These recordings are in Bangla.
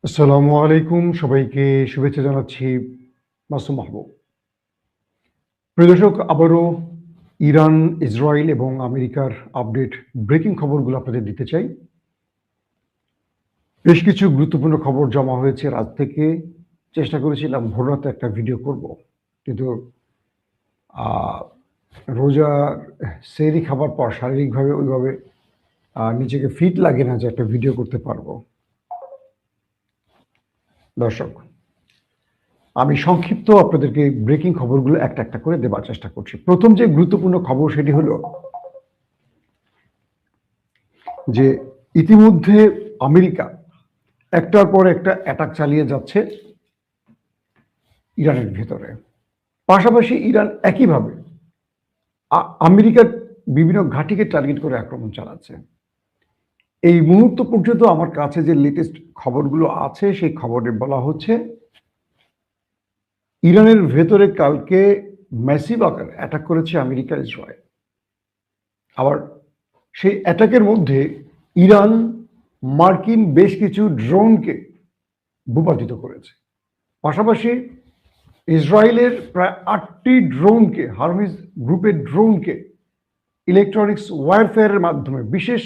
আসসালামু আলাইকুম, সবাইকে শুভেচ্ছা জানাচ্ছি। মাসুম মাহবুব। প্রিয় দর্শক, আবারও ইরান, ইসরায়েল এবং আমেরিকার আপডেট ব্রেকিং খবরগুলো আপনাদের দিতে চাই। বেশ কিছু গুরুত্বপূর্ণ খবর জমা হয়েছে রাত থেকে। চেষ্টা করেছিলাম ভোর রাতে একটা ভিডিও করব, কিন্তু রোজার সেহরি খাবার পর শারীরিকভাবে ওইভাবে নিজেকে ফিট লাগে না যে একটা ভিডিও করতে পারবো। দর্শক, আমি সংক্ষিপ্ত আপনাদেরকে ব্রেকিং খবরগুলো একটা একটা করে দেবার চেষ্টা করছি। প্রথম যে গুরুত্বপূর্ণ খবর সেটি হলো যে ইতিমধ্যে আমেরিকা একটার পর একটা অ্যাটাক চালিয়ে যাচ্ছে ইরানের ভেতরে। পাশাপাশি ইরান একইভাবে আমেরিকার বিভিন্ন ঘাঁটিকে টার্গেট করে আক্রমণ চালাচ্ছে। এই মুহূর্ত পর্যন্ত আমার কাছে যে লেটেস্ট খবরগুলো আছে সেই খবরে বলা হচ্ছে ইরানের ভেতরে কালকে ম্যাসিভ আকারে অ্যাটাক করেছে আমেরিকা, ইসরায়েল। আবার সেই অ্যাটাকের মধ্যে ইরান মার্কিন বেশ কিছু ড্রোনকে ভূপাতিত করেছে। পাশাপাশি ইসরায়েলের প্রায় 8টি ড্রোনকে, হারমিজ গ্রুপের ড্রোনকে ইলেকট্রনিক্স ওয়ারফেয়ারের মাধ্যমে বিশেষ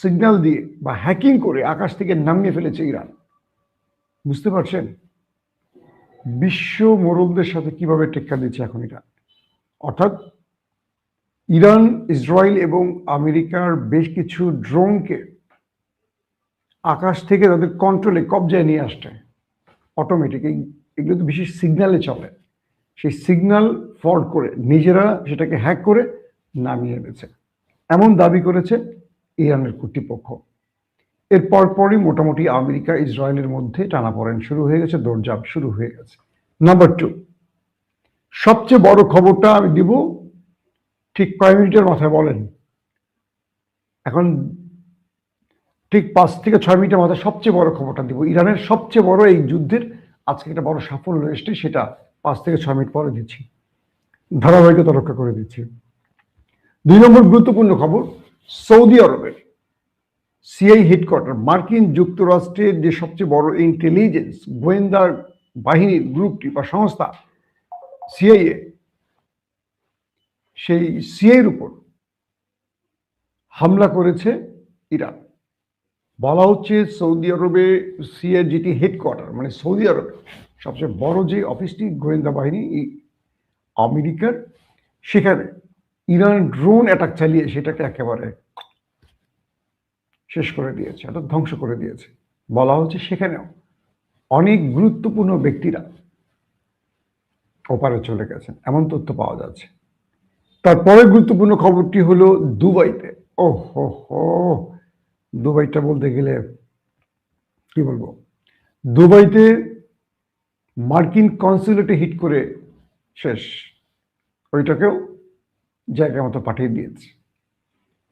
সিগন্যাল দিয়ে বা হ্যাকিং করে আকাশ থেকে নামিয়ে ফেলেছে ইরান। বুঝতে পারছেন বিশ্ব মোড়লদের সাথে কিভাবে টেক্কা দিচ্ছে এখন ইরান। অর্থাৎ ইরান, ইসরায়েল এবং আমেরিকার বেশ কিছু ড্রোনকে আকাশ থেকে তাদের কন্ট্রোলে, কবজায় নিয়ে আসছে অটোমেটিক। এগুলো তো বিশেষ সিগন্যালে চলে। সেই সিগন্যাল ফল্ট করে নিজেরা সেটাকে হ্যাক করে নামিয়ে এনেছে, এমন দাবি করেছে ইরানের কর্তৃপক্ষ। এর পরপরই মোটামুটি আমেরিকা, ইসরায়েলের মধ্যে টানাপোড়েন শুরু হয়ে গেছে, দৌড়ঝাঁপ শুরু হয়ে গেছে। নাম্বার 2, সবচেয়ে বড় খবরটা আমি দিব ঠিক কয়েক মিনিটের মাথায়। বলেন, এখন ঠিক 5 থেকে 6 মিনিটের মাথায় সবচেয়ে বড় খবরটা দিব। ইরানের সবচেয়ে বড় এই যুদ্ধের আজকে একটা বড় সাফল্য এসছে, সেটা 5 থেকে 6 মিনিট পরে দিচ্ছি, ধারাবাহিকতা রক্ষা করে দিচ্ছি। 2 নম্বর গুরুত্বপূর্ণ খবর, সৌদি আরবের সিআই হেডকোয়ার্টার, মার্কিন যুক্তরাষ্ট্রের যে সবচেয়ে বড় ইন্টেলিজেন্স গোয়েন্দা বাহিনীর গ্রুপটি বা সংস্থা সিআইএ, সেই সিআইয়ের উপর হামলা করেছে ইরান। বলা হচ্ছে সৌদি আরবে সিআইএর যেটি হেডকোয়ার্টার, মানে সৌদি আরবে সবচেয়ে বড় যে অফিসটি গোয়েন্দা বাহিনী আমেরিকার, সেখানে ইরান ড্রোন অ্যাটাক চালিয়ে সেটাকে একেবারে শেষ করে দিয়েছে, অর্থাৎ ধ্বংস করে দিয়েছে। বলা হচ্ছে সেখানেও অনেক গুরুত্বপূর্ণ ব্যক্তিরা ওপারে চলে গেছেন, এমন তথ্য পাওয়া যাচ্ছে। তারপরে গুরুত্বপূর্ণ খবরটি হলো দুবাইতে। ও হো হো, দুবাইটা বলতে গেলে কি বলবো, দুবাইতে মার্কিন কনসুলেটে হিট করে শেষ, ওইটাকেও জায়গা মতো পাঠিয়ে দিয়েছে।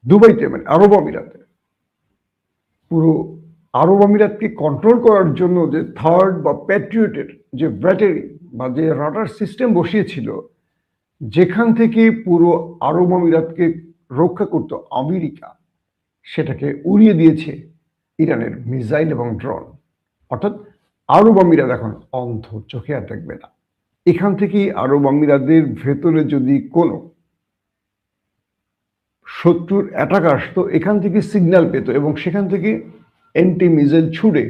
দুবাইতে মানে আরব আমিরাতে, পুরো আরব আমিরাতকে কন্ট্রোল করার জন্য যে থার্ড বা প্যাট্রিয়টের যে ব্যাটারি বা যে রাডার সিস্টেম বসিয়েছিল, যেখান থেকে পুরো আরব আমিরাতকে রক্ষা করত আমেরিকা, সেটাকে উড়িয়ে দিয়েছে ইরানের মিসাইল এবং ড্রোন। অর্থাৎ আরব আমিরাত এখন অন্ধ, চোখে আর দেখবে না। এখান থেকেই আরব আমিরাতের ভেতরে যদি কোনো শত্রুর অ্যাটাক আসতো, এখান থেকে সিগন্যাল পেত এবং সেখান থেকে অ্যান্টি মিসাইল ছুড়ে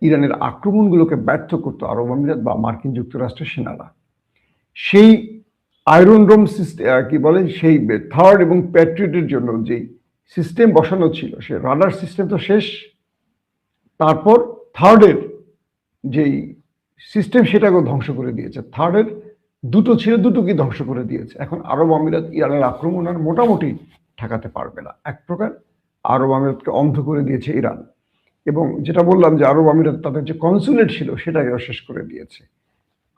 ইরানের আক্রমণগুলোকে ব্যর্থ করতো আরব আমিরাত বা মার্কিন যুক্তরাষ্ট্রের সেনারা। সেই আয়রন ডোম সিস্টেম কি বলে, সেই থার্ড এবং প্যাট্রিয়টের জন্য যেই সিস্টেম বসানো ছিল, সে রাডার সিস্টেম তো শেষ। তারপর থার্ডের যেই সিস্টেম সেটাকেও ধ্বংস করে দিয়েছে। থার্ডের দুটো ছিল, দুটোকে ধ্বংস করে দিয়েছে। এখন আরব আমিরাত ইরানের আক্রমণ আর মোটামুটি ঠেকাতে পারবে না। এক প্রকার আরব আমিরাতকে অন্ধ করে দিয়েছে ইরান। এবং যেটা বললাম যে আরব আমিরাত তাদের যে কনসুলেট ছিল সেটাকেও শেষ করে দিয়েছে।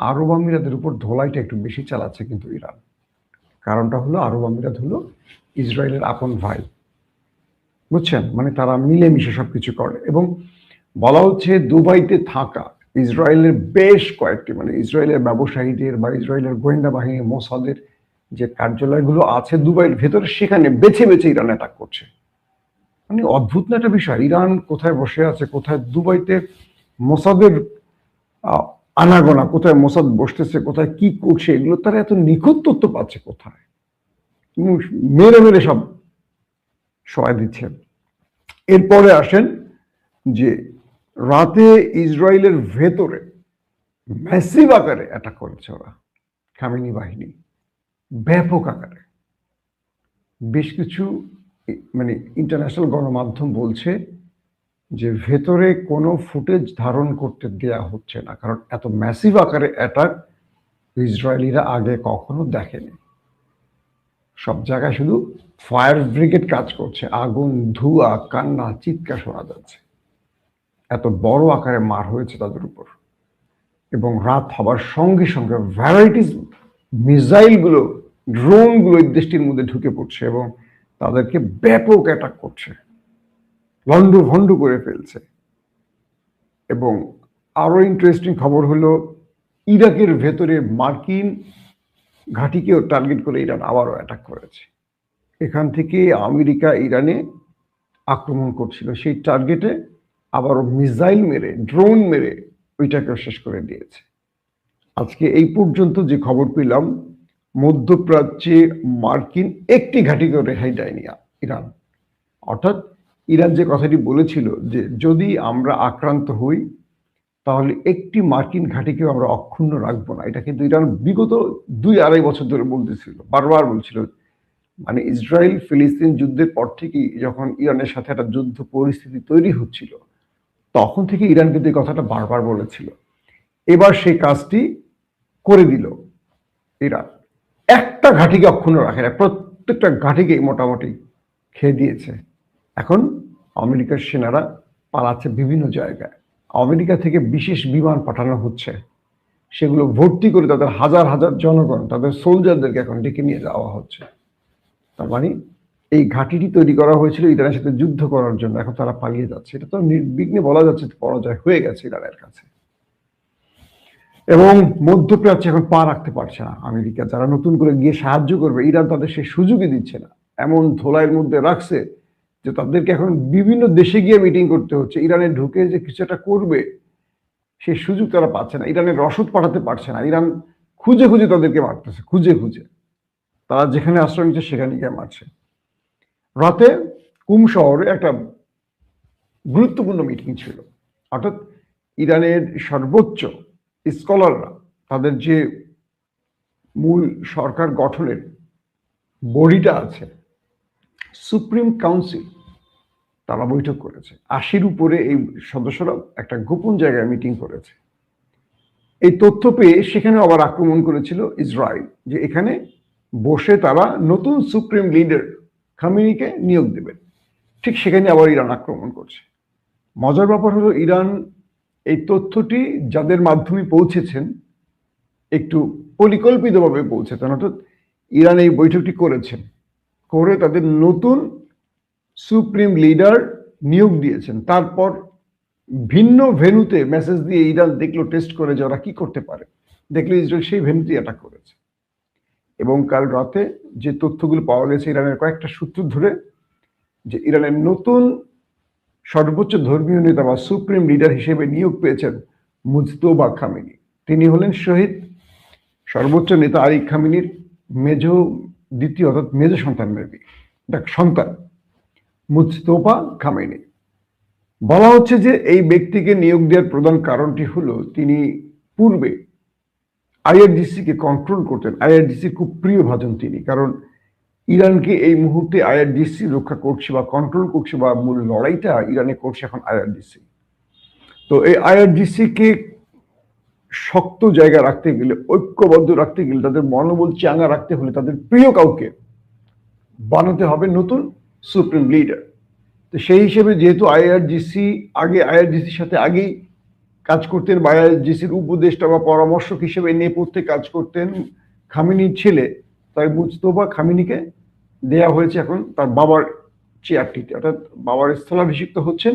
আরব আমিরাতের উপর ধোলাইটা একটু বেশি চালাচ্ছে কিন্তু ইরান। কারণটা হলো আরব আমিরাত হলো ইসরায়েলের আপন ভাই, বুঝছেন, মানে তারা মিলেমিশে সবকিছু করে। এবং বলা হচ্ছে দুবাইতে থাকা ইসরায়েলের বেশ কয়েকটি, মানে ইসরায়েলের ব্যবসায়ীদের বা ইসরায়েলের গোয়েন্দা বাহিনী মোসাদের যে কার্যালয়গুলো আছে দুবাইয়ের ভেতরে, সেখানে বেছে বেছে ইরান অ্যাটাক করছে। মানে অদ্ভুত না একটা বিষয়, ইরান কোথায় বসে আছে, কোথায় দুবাইতে মোসাদের আনাগোনা, কোথায় মোসাদ বসতেছে, কোথায় কি করছে, এগুলো তারা এত নিখুঁত তথ্য পাচ্ছে কোথায়, মেরে মেরে সব সবাই দিচ্ছেন। এরপরে আসেন যে রাতে ইসরায়েলের ভেতরে ম্যাসিভ আকারে অ্যাটাক করেছে ওরা, খামেনি বাহিনী ব্যাপক আকারে। বেশ কিছু মানে ইন্টারন্যাশনাল গণমাধ্যম বলছে যে ভেতরে কোনো ফুটেজ ধারণ করতে দেয়া হচ্ছে না, কারণ এত ম্যাসিভ আকারে অ্যাটাক ইসরায়েলিরা আগে কখনো দেখেনি। সব জায়গায় শুধু ফায়ার ব্রিগেড কাজ করছে, আগুন, ধোঁয়া, কান্না, চিৎকার শোনা যাচ্ছে। এত বড় আকারে মার হয়েছে তাদের উপর, এবং রাত হবার সঙ্গে সঙ্গে ভ্যারাইটিস মিসাইলগুলো, ড্রোনগুলো এই দেশটির মধ্যে ঢুকে পড়ছে এবং তাদেরকে ব্যাপক অ্যাটাক করছে, লন্ডু ভন্ডু করে ফেলছে। এবং আরো ইন্টারেস্টিং খবর হলো ইরাকের ভেতরে মার্কিন ঘাঁটিকেও টার্গেট করে ইরান আবারও অ্যাটাক করেছে। এখান থেকে আমেরিকা ইরানে আক্রমণ করছিল, সেই টার্গেটে আবারও মিসাইল মেরে, ড্রোন মেরে ওইটাকেও শেষ করে দিয়েছে। আজকে এই পর্যন্ত যে খবর পেলাম, মধ্যপ্রাচ্যে মার্কিন একটি ঘাঁটিকেও রেহাই দেয়নি ইরান। অর্থাৎ ইরান যে কথাটি বলেছিল যে যদি আমরা আক্রান্ত হই তাহলে একটি মার্কিন ঘাঁটিকেও আমরা অক্ষুণ্ণ রাখবো না, এটা কিন্তু ইরান বিগত 2-2.5 বছর ধরে বলতেছিল, বারবার বলছিল। মানে ইসরায়েল ফিলিস্তিন যুদ্ধের পর থেকেই যখন ইরানের সাথে একটা যুদ্ধ পরিস্থিতি তৈরি হচ্ছিল, তখন থেকে ইরান কিন্তু এই কথাটা বারবার বলেছিল। এবার সেই কাজটি করে দিল ইরান, একটা ঘাঁটিকে অক্ষুণ্ণ রাখে না, প্রত্যেকটা ঘাঁটিকে মোটামুটি খেয়ে দিয়েছে। এখন আমেরিকার সেনারা পালাচ্ছে বিভিন্ন জায়গায়, আমেরিকা থেকে বিশেষ বিমান পাঠানো হচ্ছে, সেগুলো ভর্তি করে তাদের হাজার হাজার জনগণ, তাদের সোলজারদেরকে এখন ডেকে নিয়ে যাওয়া হচ্ছে। তার মানে এই ঘাঁটিটি তৈরি করা হয়েছিল ইরানের সাথে যুদ্ধ করার জন্য, এখন তারা পালিয়ে যাচ্ছে। এটা তো নির্বিঘ্নে বলা যাচ্ছে পরাজয় হয়ে গেছে ইরানের কাছে। এবং মধ্যপ্রাচ্যে এখন পা রাখতে পারছে না আমেরিকা, যারা নতুন করে গিয়ে সাহায্য করবে, ইরান তাদের সেই সুযোগই দিচ্ছে না, এমন ধোলাইয়ের মধ্যে রাখছে যে তাদেরকে এখন বিভিন্ন দেশে গিয়ে মিটিং করতে হচ্ছে। ইরানে ঢুকে যে কিছু একটা করবে সেই সুযোগ তারা পাচ্ছে না, ইরানের রসদ পাঠাতে পারছে না, ইরান খুঁজে খুঁজে তাদেরকে মারতেছে, খুঁজে খুঁজে তারা যেখানে আশ্রয় নিচ্ছে সেখানে গিয়ে মারছে। রাতে কুম শহরে একটা গুরুত্বপূর্ণ মিটিং ছিল, অর্থাৎ ইরানের সর্বোচ্চ স্কলাররা, তাদের যে মূল সরকার গঠনের বডিটা আছে, সুপ্রিম কাউন্সিল, তারা বৈঠক করেছে। 80-র উপরে এই সদস্যরা একটা গোপন জায়গায় মিটিং করেছে। এই তথ্য পেয়ে সেখানে আবার আক্রমণ করেছিল ইসরায়েল, যে এখানে বসে তারা নতুন সুপ্রিম লিডার খামেনিকে নিয়োগ দেবেন। ঠিক সেখানে আবার ইরান আক্রমণ করছে। মজার ব্যাপার হলো ইরান এই তথ্যটি যাদের মাধ্যমে পৌঁছেছেন একটু পরিকল্পিতভাবে পৌঁছেছেন, অর্থাৎ ইরান এই বৈঠকটি করেছেন, করে তাদের নতুন সুপ্রিম লিডার নিয়োগ দিয়েছেন। তারপর ভিন্ন ভেন্যুতে মেসেজ দিয়ে ইরান দেখলো, টেস্ট করে যে ওরা কি করতে পারে, দেখলো ইসরায়েল সেই ভেন্যুতে অ্যাটাক করেছে। এবং কাল রাতে যে তথ্যগুলো পাওয়া গেছে ইরানের কয়েকটা সূত্র ধরে, যে ইরানের নতুন সর্বোচ্চ ধর্মীয় নেতা বা সুপ্রিম লিডার হিসেবে নিয়োগ পেয়েছেন মুজতবা খামেনি। তিনি হলেন শহীদ সর্বোচ্চ নেতা আলী খামেনির দ্বিতীয় অর্থাৎ মেজ সন্তান, সন্তান মুজতবা খামেনি। বলা হচ্ছে যে এই ব্যক্তিকে নিয়োগ দেওয়ার প্রধান কারণটি হলো তিনি পূর্বে আইআরজিসিকে কন্ট্রোল করতেন। আইআরজিসির খুব প্রিয় ভাজন তিনি, কারণ ইরানকে এই মুহূর্তে আইআরজিসি রক্ষা করছে বা কন্ট্রোল করছে, বা মূল লড়াইটা ইরানে করছে এখন আইআরজিসি। তো এই আইআরজিসিকে শক্ত জায়গা রাখতে গেলে, ঐক্যবদ্ধ রাখতে গেলে, তাদের মনোবল চাঙ্গা রাখতে হলে তাদের প্রিয় কাউকে বানাতে হবে নতুন সুপ্রিম লিডার। তো সেই হিসেবে যেহেতু আইআরজিসির সাথে আগেই কাজ করতেন, বা আইআরজিসির উপদেষ্টা বা পরামর্শক হিসেবে নেপথ্যে কাজ করতেন খামেনির ছেলে, তাই মুজতবা খামেনিকে দেয়া হয়েছে এখন তার বাবার চেয়ারটিতে, অর্থাৎ বাবার স্থলাভিষিক্ত হচ্ছেন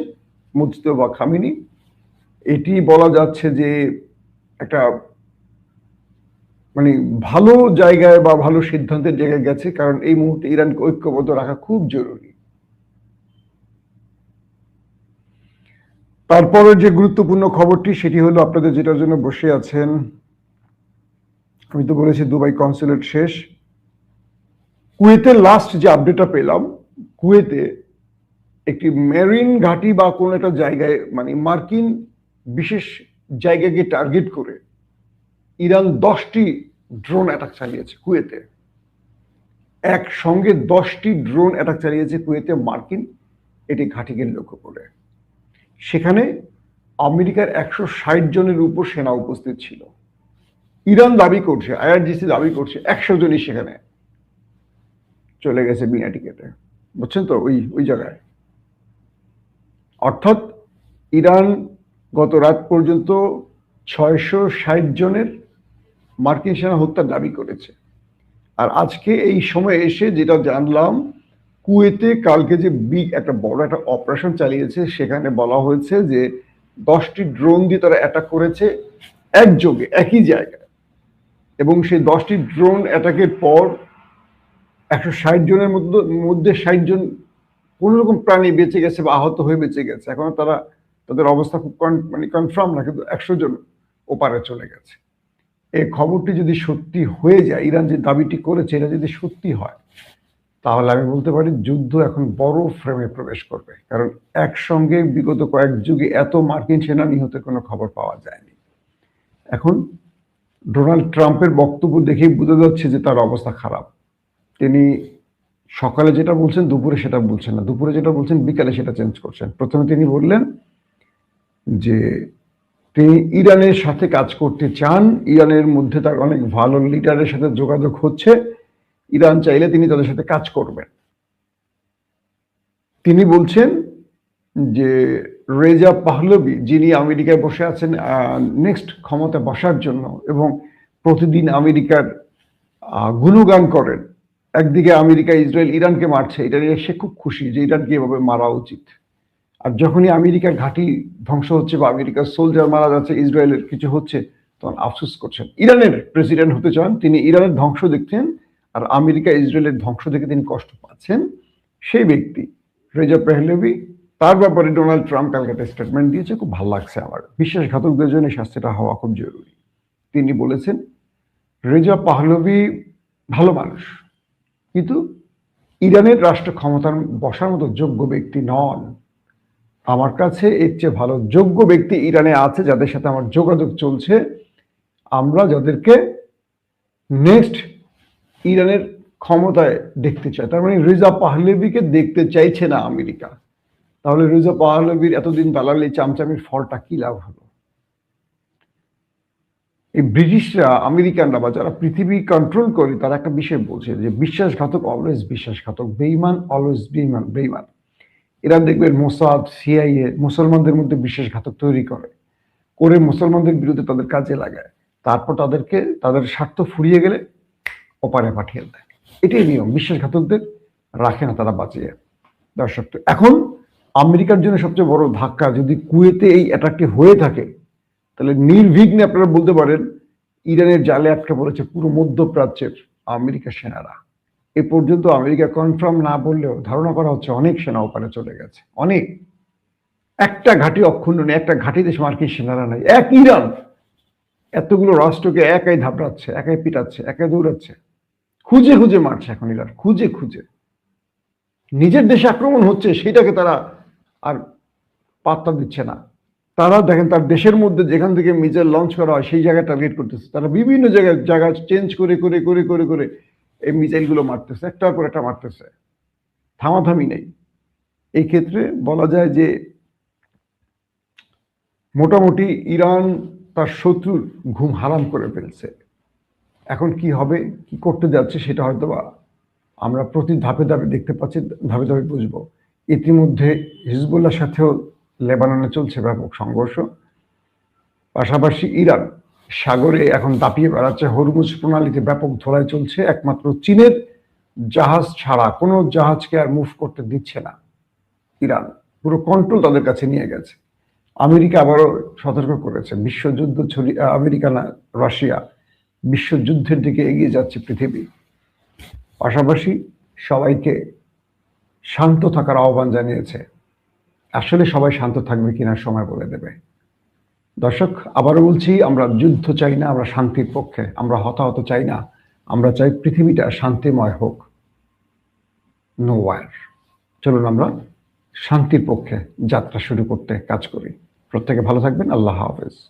মুজতবা খামেনি। এটি বলা যাচ্ছে যে একটা মানে ভালো জায়গায় বা ভালো সিদ্ধান্তের জায়গায় গেছে, কারণ এই মুহূর্তে ইরানকে ঐক্যবদ্ধ রাখা খুব জরুরি। তারপরে যে গুরুত্বপূর্ণ খবরটি সেটি হলো আপনাদের যেটার জন্য বসে আছেন, আমি তো বলেছি দুবাই কনসুলেট শেষ। কুয়েতের লাস্ট যে আপডেটটা পেলাম, কুয়েতে একটি মেরিন ঘাঁটি বা কোনো একটা জায়গায় মানে মার্কিন বিশেষ জায়গাকে টার্গেট করে ইরান 10টি ড্রোন অ্যাটাক চালিয়েছে কুয়েতে। একসঙ্গে 10টি ড্রোন অ্যাটাক চালিয়েছে কুয়েতে মার্কিন এটি ঘাঁটিকে লক্ষ্য করে। সেখানে আমেরিকার 160 জনের উপর সেনা উপস্থিত ছিল। ইরান দাবি করছে, আইআরজিসি দাবি করছে 100 জনই সেখানে চলে গেছে বিনা টিকেটে, বুঝছেন তো, ওই জায়গায়। অর্থাৎ ইরান গত রাত পর্যন্ত 660 জনের মার্কিন সেনা হত্যার দাবি করেছে। আর আজকে এই সময় এসে যেটা জানলাম, কুয়েতে কালকে যে একটা বড় একটা অপারেশন চালিয়েছে, সেখানে বলা হয়েছে যে 10টি ড্রোন দিয়ে তারা অ্যাটাক করেছে একযোগে একই জায়গায়, এবং সেই 10টি ড্রোন অ্যাটাকের পর 160 জনের মধ্যে 60 জন কোন রকম প্রাণী বেঁচে গেছে বা আহত হয়ে বেঁচে গেছে। এখনো তাদের অবস্থা খুব কনফার্ম না, কিন্তু 100 জন ওপারে চলে গেছে। এই খবরটি যদি সত্যি হয়ে যায়, ইরান যে দাবিটি করেছে এটা যদি সত্যি হয়, তাহলে আমি বলতে পারি যুদ্ধ এখন বড় ফ্রেমে প্রবেশ করবে। কারণ একসঙ্গে বিগত কয়েক যুগে এত মার্কিন সেনা নিহতের কোনো খবর পাওয়া যায়নি। এখন ডোনাল্ড ট্রাম্পের বক্তব্য দেখেই বোঝা যাচ্ছে যে তার অবস্থা খারাপ। তিনি সকালে যেটা বলছেন দুপুরে সেটা বলছেন না, দুপুরে যেটা বলছেন বিকালে সেটা চেঞ্জ করছেন। প্রথমে তিনি বললেন যে তিনি ইরানের সাথে কাজ করতে চান, ইরানের মধ্যে তার অনেক ভালো লিডারের সাথে যোগাযোগ হচ্ছে, ইরান চাইলে তিনি তাদের সাথে কাজ করবেন। তিনি বলছেন যে রেজা পাহলভি, যিনি আমেরিকায় বসে আছেন নেক্সট ক্ষমতা বসার জন্য এবং প্রতিদিন আমেরিকার গুণগান করেন, একদিকে আমেরিকা ইসরায়েল ইরানকে মারছে, এটা নিয়ে সে খুব খুশি যে ইরানকে এভাবে মারা উচিত। আর যখনই আমেরিকার ঘাঁটি ধ্বংস হচ্ছে বা আমেরিকার সোলজার মারা যাচ্ছে, ইসরায়েলের কিছু হচ্ছে, তখন আফসোস করছেন। ইরানের প্রেসিডেন্ট হতে চান, তিনি ইরানের ধ্বংস দেখছেন আর আমেরিকা ইসরায়েলের ধ্বংস দেখে তিনি কষ্ট পাচ্ছেন। সেই ব্যক্তি রেজা পাহলভি, তার ব্যাপারে ডোনাল্ড ট্রাম্প কালকে একটা স্টেটমেন্ট দিয়েছে, খুব ভালো লাগছে আমার। বিশ্বাসঘাতকদের জন্য শাস্তিটা হওয়া খুব জরুরি। তিনি বলেছেন রেজা পাহলভি ভালো মানুষ, কিন্তু ইরানের রাষ্ট্র ক্ষমতার বসার মতো যোগ্য ব্যক্তি নন। আমার কাছে এর চেয়ে ভালো যোগ্য ব্যক্তি ইরানে আছে যাদের সাথে আমার যোগাযোগ চলছে, আমরা যাদেরকে নেক্সট ইরানের ক্ষমতায় দেখতে চাই। তার মানে রেজা পাহলভিকে দেখতে চাইছে না আমেরিকা। তাহলে রেজা পাহলভির এতদিন দালালি চামচামির ফলটা কি লাভ হলো? এই ব্রিটিশরা, আমেরিকানরা বা যারা পৃথিবী কন্ট্রোল করে, তারা একটা বিষয় বলছে যে বিশ্বাসঘাতক অলওয়েজ বিশ্বাসঘাতক, বেঈমান অলওয়েজ বেঈমান। এরা দেখবেন মোসাদ, সিআইএ মুসলমানদের মধ্যে বিশ্বাসঘাতক তৈরি করে মুসলমানদের বিরুদ্ধে তাদের কাজে লাগায়, তারপর তাদেরকে তাদের স্বার্থ ফুরিয়ে গেলে ওপারে পাঠিয়ে দেয়। এটাই নিয়ম, বিশ্বাসঘাতকদের রাখে না তারা বাঁচিয়ে। দর্শক, এখন আমেরিকার জন্য সবচেয়ে বড় ধাক্কা, যদি কুয়েতে এই অ্যাটাকটি হয়ে থাকে, তাহলে নির্বিঘ্নে আপনারা বলতে পারেন ইরানের জালে আটকে পড়েছে পুরো মধ্যপ্রাচ্যের আমেরিকার সেনারা। এ পর্যন্ত আমেরিকা কনফার্ম না বললেও ধারণা করা হচ্ছে অনেক সেনা ওপারে চলে গেছে, অনেক। একটা ঘাঁটি অক্ষুণ্ণ নেই, একটা ঘাঁটি দেশ মার্কিন সেনারা নাই। এক ইরান এতগুলো রাষ্ট্রকে একাই ধাপড়াচ্ছে, একাই পিটাচ্ছে, একাই দৌড়াচ্ছে, খুঁজে খুঁজে মারছে এখন ইরান, খুঁজে খুঁজে। নিজের দেশে আক্রমণ হচ্ছে সেটাকে তারা আর পাত্তা দিচ্ছে না। তারা দেখেন তার দেশের মধ্যে যেখান থেকে মিসাইল লঞ্চ করা হয় সেই জায়গায় টার্গেট করতেছে। তারা বিভিন্ন জায়গা চেঞ্জ করে করে করে করে করে এই মিসাইলগুলো মারতেছে, একটার পর একটা মারতেছে, থামাথামি নেই। এই ক্ষেত্রে বলা যায় যে মোটামুটি ইরান তার শত্রুর ঘুম হারাম করে ফেলছে। এখন কি হবে, কি করতে যাচ্ছে, সেটা হয়তো বা আমরা প্রতি ধাপে ধাপে দেখতে পাচ্ছি, ধাপে ধাপে বুঝবো। ইতিমধ্যে হিজবুল্লাহর সাথেও লেবাননে চলছে ব্যাপক সংঘর্ষ। পাশাপাশি ইরান সাগরে এখন দাপিয়ে বেড়াচ্ছে, হরমুজ প্রণালীতে ব্যাপক ধোলাই চলছে। একমাত্র চীনের জাহাজ ছাড়া কোনো জাহাজকে আর মুভ করতে দিচ্ছে না ইরান, পুরো কন্ট্রোল তাদের কাছে নিয়ে গেছে। আমেরিকা আবারও সতর্ক করেছে, বিশ্বযুদ্ধ আমেরিকা না রাশিয়া, বিশ্বযুদ্ধের দিকে এগিয়ে যাচ্ছে পৃথিবী। পাশাপাশি সবাইকে শান্ত থাকার আহ্বান জানিয়েছে। আসলে সবাই শান্ত থাকবে কিনা সময় বলে দেবে। দর্শক, আবারও বলছি, আমরা যুদ্ধ চাই না, আমরা শান্তির পক্ষে। আমরা হতাহত চাই না, আমরা চাই পৃথিবীটা শান্তিময় হোক। No war. চলুন আমরা শান্তির পক্ষে যাত্রা শুরু করতে কাজ করি। প্রত্যেকে ভালো থাকবেন। আল্লাহ হাফেজ।